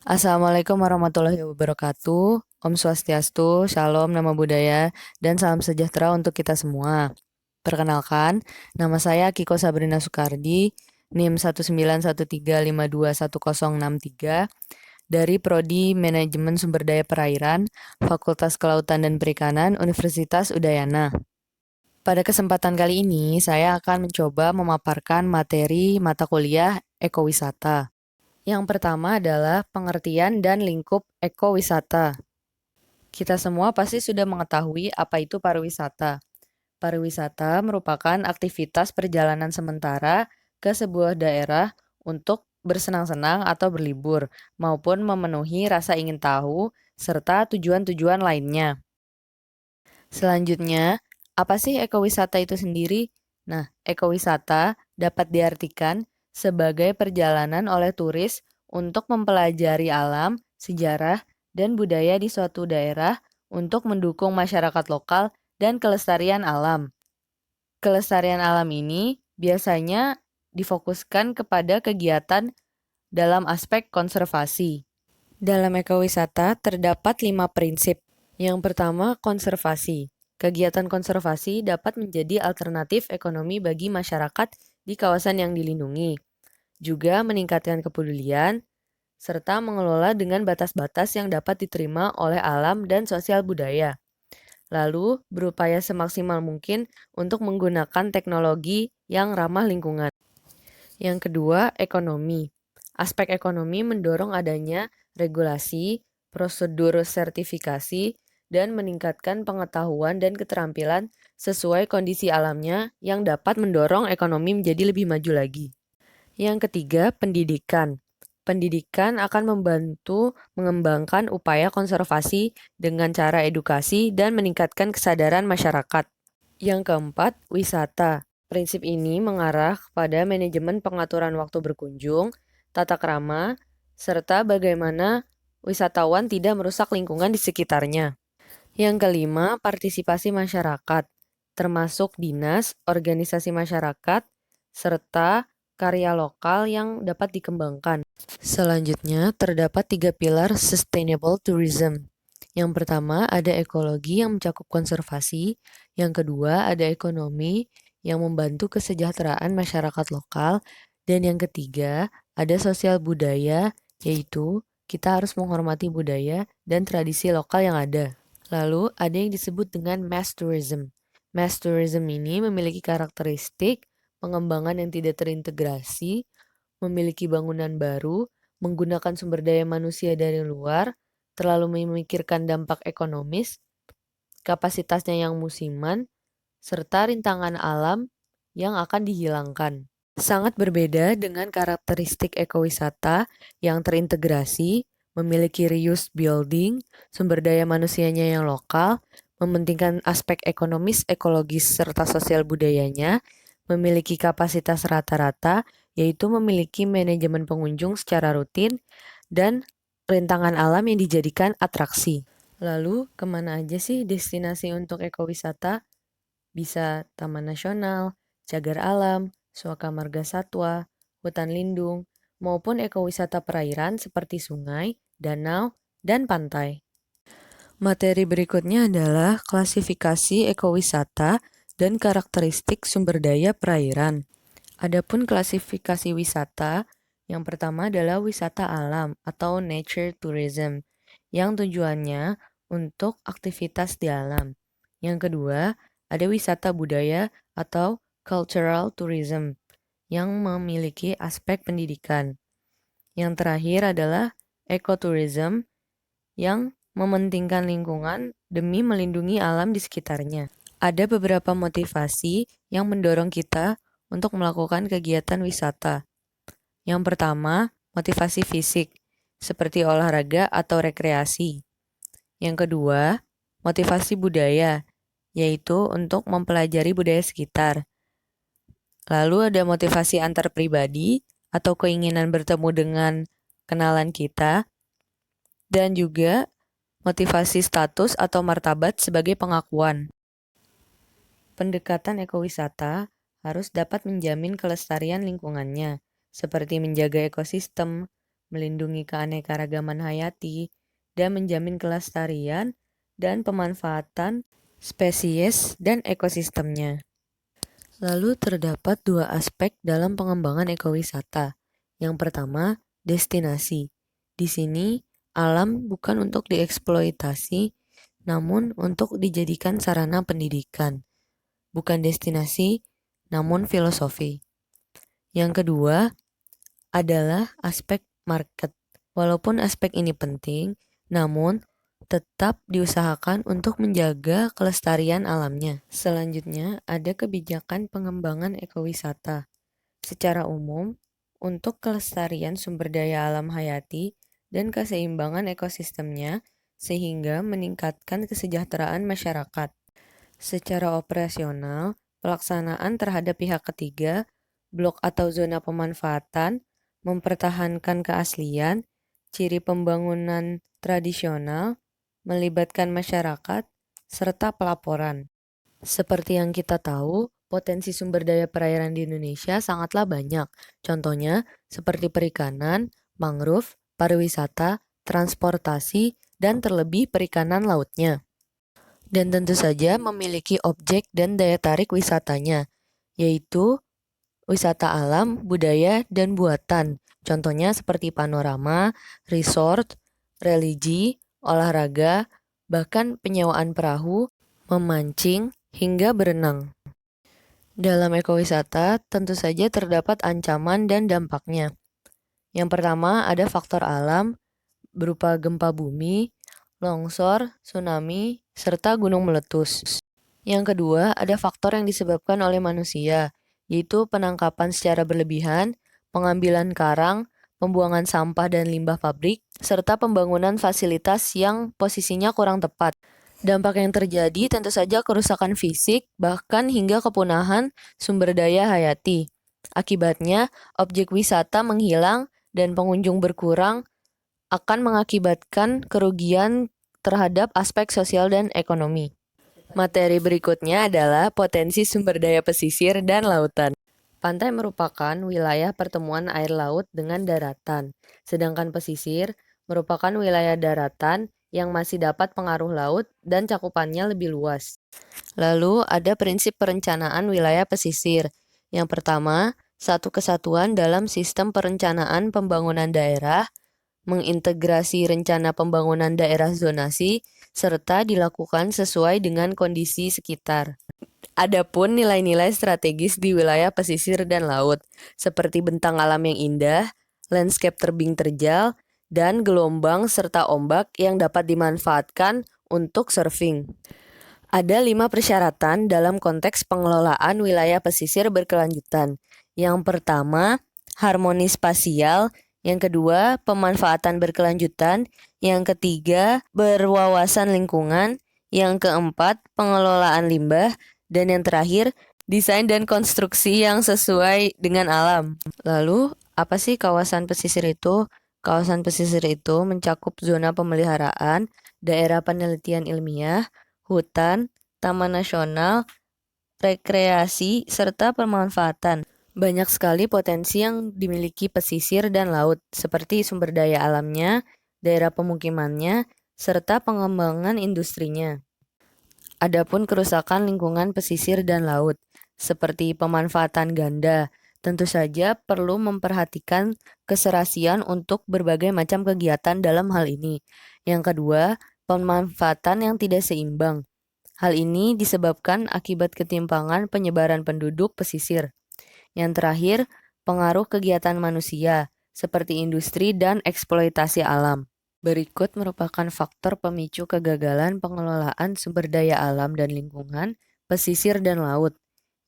Assalamualaikum warahmatullahi wabarakatuh. Om Swastiastu, Shalom, Nama Budaya, dan salam sejahtera untuk kita semua. Perkenalkan, nama saya Kiko Sabrina Soekardi, NIM 19135211063 dari Prodi Manajemen Sumber Daya Perairan, Fakultas Kelautan dan Perikanan, Universitas Udayana. Pada kesempatan kali ini, saya akan mencoba memaparkan materi mata kuliah ekowisata. Yang pertama adalah pengertian dan lingkup ekowisata. Kita semua pasti sudah mengetahui apa itu pariwisata. Pariwisata merupakan aktivitas perjalanan sementara ke sebuah daerah untuk bersenang-senang atau berlibur, maupun memenuhi rasa ingin tahu serta tujuan-tujuan lainnya. Selanjutnya, apa sih ekowisata itu sendiri? Nah, ekowisata dapat diartikan sebagai perjalanan oleh turis untuk mempelajari alam, sejarah, dan budaya di suatu daerah untuk mendukung masyarakat lokal dan kelestarian alam. Kelestarian alam ini biasanya difokuskan kepada kegiatan dalam aspek konservasi. Dalam ekowisata terdapat 5 prinsip. Yang pertama, konservasi. Kegiatan konservasi dapat menjadi alternatif ekonomi bagi masyarakat di kawasan yang dilindungi, juga meningkatkan kepedulian, serta mengelola dengan batas-batas yang dapat diterima oleh alam dan sosial budaya. Lalu, berupaya semaksimal mungkin untuk menggunakan teknologi yang ramah lingkungan. Yang kedua, ekonomi. Aspek ekonomi mendorong adanya regulasi, prosedur sertifikasi, dan meningkatkan pengetahuan dan keterampilan sesuai kondisi alamnya yang dapat mendorong ekonomi menjadi lebih maju lagi. Yang ketiga, pendidikan. Pendidikan akan membantu mengembangkan upaya konservasi dengan cara edukasi dan meningkatkan kesadaran masyarakat. Yang keempat, wisata. Prinsip ini mengarah kepada manajemen pengaturan waktu berkunjung, tata krama, serta bagaimana wisatawan tidak merusak lingkungan di sekitarnya. Yang kelima, partisipasi masyarakat, termasuk dinas, organisasi masyarakat, serta karya lokal yang dapat dikembangkan. Selanjutnya, terdapat 3 pilar sustainable tourism. Yang pertama, ada ekologi yang mencakup konservasi. Yang kedua, ada ekonomi yang membantu kesejahteraan masyarakat lokal. Dan yang ketiga, ada sosial budaya, yaitu kita harus menghormati budaya dan tradisi lokal yang ada. Lalu, ada yang disebut dengan mass tourism. Mass tourism ini memiliki karakteristik pengembangan yang tidak terintegrasi, memiliki bangunan baru, menggunakan sumber daya manusia dari luar, terlalu memikirkan dampak ekonomis, kapasitasnya yang musiman, serta rintangan alam yang akan dihilangkan. Sangat berbeda dengan karakteristik ekowisata yang terintegrasi, memiliki reuse building, sumber daya manusianya yang lokal, mementingkan aspek ekonomis, ekologis, serta sosial budayanya, memiliki kapasitas rata-rata, yaitu memiliki manajemen pengunjung secara rutin, dan rintangan alam yang dijadikan atraksi. Lalu, kemana aja sih destinasi untuk ekowisata? Bisa taman nasional, cagar alam, suaka marga satwa, hutan lindung, maupun ekowisata perairan seperti sungai, danau, dan pantai. Materi berikutnya adalah klasifikasi ekowisata dan karakteristik sumber daya perairan. Adapun klasifikasi wisata, yang pertama adalah wisata alam atau nature tourism, yang tujuannya untuk aktivitas di alam. Yang kedua, ada wisata budaya atau cultural tourism, yang memiliki aspek pendidikan. Yang terakhir adalah ecotourism, yang mementingkan lingkungan demi melindungi alam di sekitarnya. Ada beberapa motivasi yang mendorong kita untuk melakukan kegiatan wisata. Yang pertama, motivasi fisik, seperti olahraga atau rekreasi. Yang kedua, motivasi budaya, yaitu untuk mempelajari budaya sekitar. Lalu ada motivasi antar pribadi atau keinginan bertemu dengan kenalan kita, dan juga motivasi status atau martabat sebagai pengakuan. Pendekatan ekowisata harus dapat menjamin kelestarian lingkungannya, seperti menjaga ekosistem, melindungi keanekaragaman hayati, dan menjamin kelestarian dan pemanfaatan spesies dan ekosistemnya. Lalu terdapat dua aspek dalam pengembangan ekowisata. Yang pertama, destinasi. Di sini, alam bukan untuk dieksploitasi, namun untuk dijadikan sarana pendidikan. Bukan destinasi, namun filosofi. Yang kedua adalah aspek market. Walaupun aspek ini penting, namun tetap diusahakan untuk menjaga kelestarian alamnya. Selanjutnya, ada kebijakan pengembangan ekowisata. Secara umum, untuk kelestarian sumber daya alam hayati dan keseimbangan ekosistemnya, sehingga meningkatkan kesejahteraan masyarakat. Secara operasional, pelaksanaan terhadap pihak ketiga, blok atau zona pemanfaatan, mempertahankan keaslian, ciri pembangunan tradisional, melibatkan masyarakat, serta pelaporan. Seperti yang kita tahu, potensi sumber daya perairan di Indonesia sangatlah banyak. Contohnya seperti perikanan, mangrove, pariwisata, transportasi, dan terlebih perikanan lautnya. Dan tentu saja memiliki objek dan daya tarik wisatanya, yaitu wisata alam, budaya, dan buatan. Contohnya seperti panorama, resort, religi, olahraga, bahkan penyewaan perahu, memancing, hingga berenang. Dalam ekowisata, tentu saja terdapat ancaman dan dampaknya. Yang pertama ada faktor alam berupa gempa bumi, longsor, tsunami, serta gunung meletus. Yang kedua, ada faktor yang disebabkan oleh manusia, yaitu penangkapan secara berlebihan, pengambilan karang, pembuangan sampah dan limbah pabrik, serta pembangunan fasilitas yang posisinya kurang tepat. Dampak yang terjadi tentu saja kerusakan fisik, bahkan hingga kepunahan sumber daya hayati. Akibatnya, objek wisata menghilang dan pengunjung berkurang, akan mengakibatkan kerugian terhadap aspek sosial dan ekonomi. Materi berikutnya adalah potensi sumber daya pesisir dan lautan. Pantai merupakan wilayah pertemuan air laut dengan daratan, sedangkan pesisir merupakan wilayah daratan yang masih dapat pengaruh laut dan cakupannya lebih luas. Lalu ada prinsip perencanaan wilayah pesisir. Yang pertama, satu kesatuan dalam sistem perencanaan pembangunan daerah, mengintegrasi rencana pembangunan daerah zonasi, serta dilakukan sesuai dengan kondisi sekitar. Adapun nilai-nilai strategis di wilayah pesisir dan laut, seperti bentang alam yang indah, landscape terbing terjal, dan gelombang serta ombak yang dapat dimanfaatkan untuk surfing. Ada 5 persyaratan dalam konteks pengelolaan wilayah pesisir berkelanjutan. Yang pertama, harmoni spasial. Yang kedua, pemanfaatan berkelanjutan. Yang ketiga, berwawasan lingkungan. Yang keempat, pengelolaan limbah. Dan yang terakhir, desain dan konstruksi yang sesuai dengan alam. Lalu, apa sih kawasan pesisir itu? Kawasan pesisir itu mencakup zona pemeliharaan, daerah penelitian ilmiah, hutan, taman nasional, rekreasi, serta pemanfaatan. Banyak sekali potensi yang dimiliki pesisir dan laut, seperti sumber daya alamnya, daerah pemukimannya, serta pengembangan industrinya. Adapun kerusakan lingkungan pesisir dan laut, seperti pemanfaatan ganda, tentu saja perlu memperhatikan keserasian untuk berbagai macam kegiatan dalam hal ini. Yang kedua, pemanfaatan yang tidak seimbang. Hal ini disebabkan akibat ketimpangan penyebaran penduduk pesisir. Yang terakhir, pengaruh kegiatan manusia, seperti industri dan eksploitasi alam. Berikut merupakan faktor pemicu kegagalan pengelolaan sumber daya alam dan lingkungan, pesisir dan laut,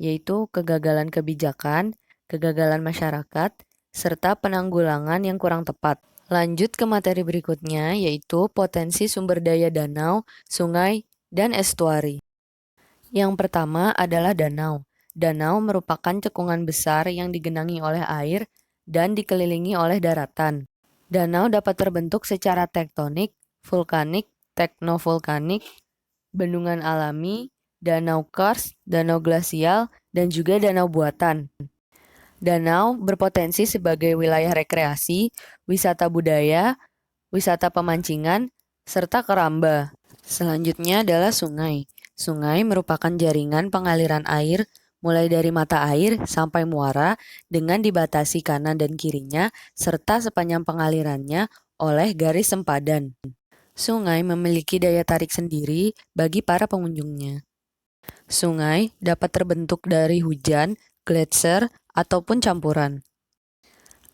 yaitu kegagalan kebijakan, kegagalan masyarakat, serta penanggulangan yang kurang tepat. Lanjut ke materi berikutnya, yaitu potensi sumber daya danau, sungai, dan estuari. Yang pertama adalah danau. Danau merupakan cekungan besar yang digenangi oleh air dan dikelilingi oleh daratan. Danau dapat terbentuk secara tektonik, vulkanik, teknovulkanik, bendungan alami, danau karst, danau glasial, dan juga danau buatan. Danau berpotensi sebagai wilayah rekreasi, wisata budaya, wisata pemancingan, serta keramba. Selanjutnya adalah sungai. Sungai merupakan jaringan pengaliran air mulai dari mata air sampai muara dengan dibatasi kanan dan kirinya serta sepanjang pengalirannya oleh garis sempadan. Sungai memiliki daya tarik sendiri bagi para pengunjungnya. Sungai dapat terbentuk dari hujan, gletser, ataupun campuran.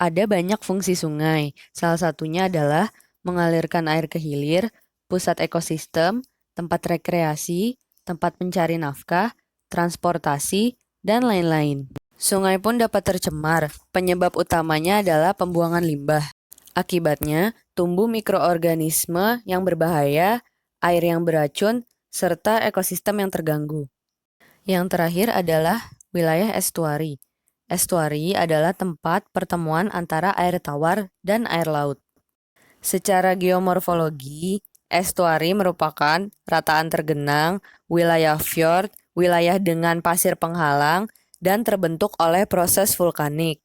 Ada banyak fungsi sungai, salah satunya adalah mengalirkan air ke hilir, pusat ekosistem, tempat rekreasi, tempat pencari nafkah, transportasi, dan lain-lain. Sungai pun dapat tercemar, penyebab utamanya adalah pembuangan limbah. Akibatnya, tumbuh mikroorganisme yang berbahaya, air yang beracun, serta ekosistem yang terganggu. Yang terakhir adalah wilayah estuari. Estuari adalah tempat pertemuan antara air tawar dan air laut. Secara geomorfologi, estuari merupakan rataan tergenang, wilayah fjord, wilayah dengan pasir penghalang, dan terbentuk oleh proses vulkanik.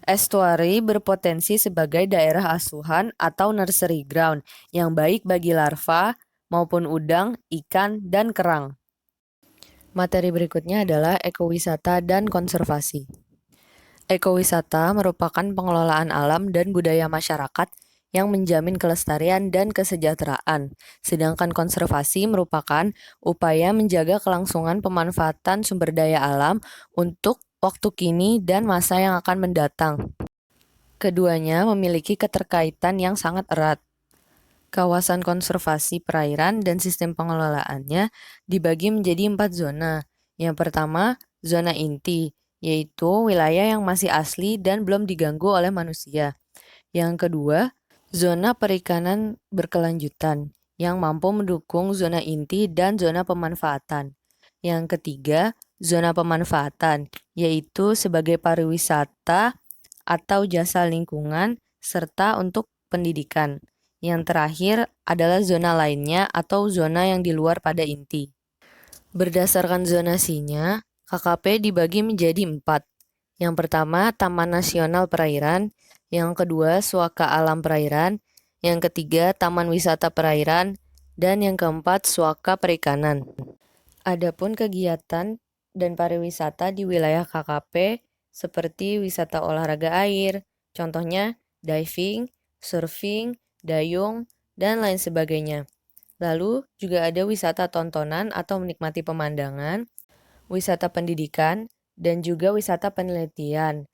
Estuari berpotensi sebagai daerah asuhan atau nursery ground yang baik bagi larva maupun udang, ikan, dan kerang. Materi berikutnya adalah ekowisata dan konservasi. Ekowisata merupakan pengelolaan alam dan budaya masyarakat yang menjamin kelestarian dan kesejahteraan, sedangkan konservasi merupakan upaya menjaga kelangsungan pemanfaatan sumber daya alam untuk waktu kini dan masa yang akan mendatang. Keduanya memiliki keterkaitan yang sangat erat. Kawasan konservasi perairan dan sistem pengelolaannya dibagi menjadi 4 zona. Yang pertama, zona inti, yaitu wilayah yang masih asli dan belum diganggu oleh manusia. Yang kedua, zona perikanan berkelanjutan, yang mampu mendukung zona inti dan zona pemanfaatan. Yang ketiga, zona pemanfaatan, yaitu sebagai pariwisata atau jasa lingkungan, serta untuk pendidikan. Yang terakhir adalah zona lainnya atau zona yang di luar pada inti. Berdasarkan zonasinya, KKP dibagi menjadi 4. Yang pertama, Taman Nasional Perairan. Yang kedua, Suaka Alam Perairan. Yang ketiga, Taman Wisata Perairan. Dan yang keempat, Suaka Perikanan. Adapun kegiatan dan pariwisata di wilayah KKP seperti wisata olahraga air, contohnya diving, surfing, dayung, dan lain sebagainya. Lalu juga ada wisata tontonan atau menikmati pemandangan, wisata pendidikan, dan juga wisata penelitian.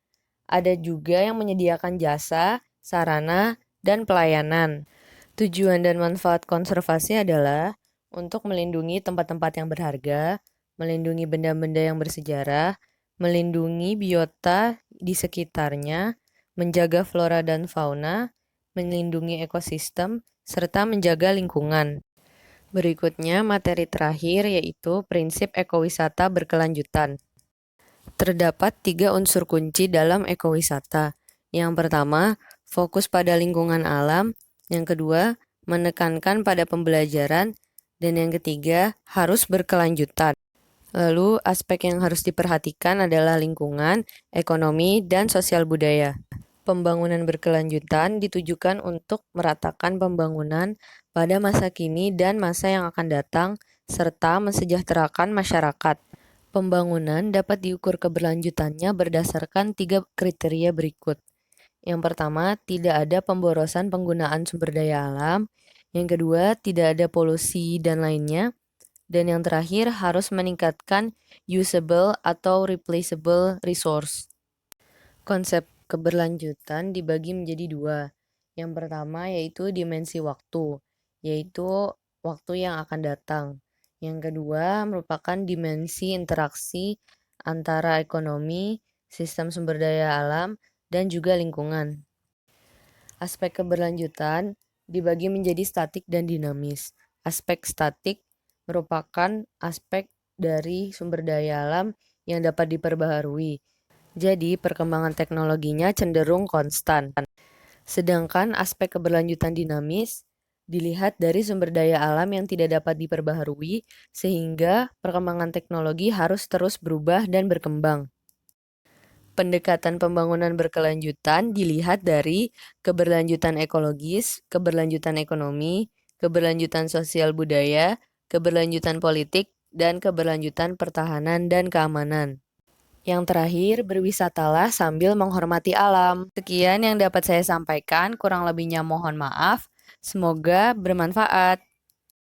Ada juga yang menyediakan jasa, sarana, dan pelayanan. Tujuan dan manfaat konservasi adalah untuk melindungi tempat-tempat yang berharga, melindungi benda-benda yang bersejarah, melindungi biota di sekitarnya, menjaga flora dan fauna, melindungi ekosistem, serta menjaga lingkungan. Berikutnya materi terakhir yaitu prinsip ekowisata berkelanjutan. Terdapat 3 unsur kunci dalam ekowisata. Yang pertama, fokus pada lingkungan alam. Yang kedua, menekankan pada pembelajaran. Dan yang ketiga, harus berkelanjutan. Lalu, aspek yang harus diperhatikan adalah lingkungan, ekonomi, dan sosial budaya. Pembangunan berkelanjutan ditujukan untuk meratakan pembangunan pada masa kini dan masa yang akan datang, serta mensejahterakan masyarakat. Pembangunan dapat diukur keberlanjutannya berdasarkan 3 kriteria berikut. Yang pertama, tidak ada pemborosan penggunaan sumber daya alam. Yang kedua, tidak ada polusi dan lainnya. Dan yang terakhir, harus meningkatkan usable atau replaceable resource. Konsep keberlanjutan dibagi menjadi 2. Yang pertama yaitu dimensi waktu, yaitu waktu yang akan datang. Yang kedua merupakan dimensi interaksi antara ekonomi, sistem sumber daya alam, dan juga lingkungan. Aspek keberlanjutan dibagi menjadi statik dan dinamis. Aspek statik merupakan aspek dari sumber daya alam yang dapat diperbaharui. Jadi, perkembangan teknologinya cenderung konstan. Sedangkan aspek keberlanjutan dinamis dilihat dari sumber daya alam yang tidak dapat diperbaharui, sehingga perkembangan teknologi harus terus berubah dan berkembang. Pendekatan pembangunan berkelanjutan dilihat dari keberlanjutan ekologis, keberlanjutan ekonomi, keberlanjutan sosial budaya, keberlanjutan politik, dan keberlanjutan pertahanan dan keamanan. Yang terakhir, berwisatalah sambil menghormati alam. Sekian yang dapat saya sampaikan, kurang lebihnya mohon maaf. Semoga bermanfaat.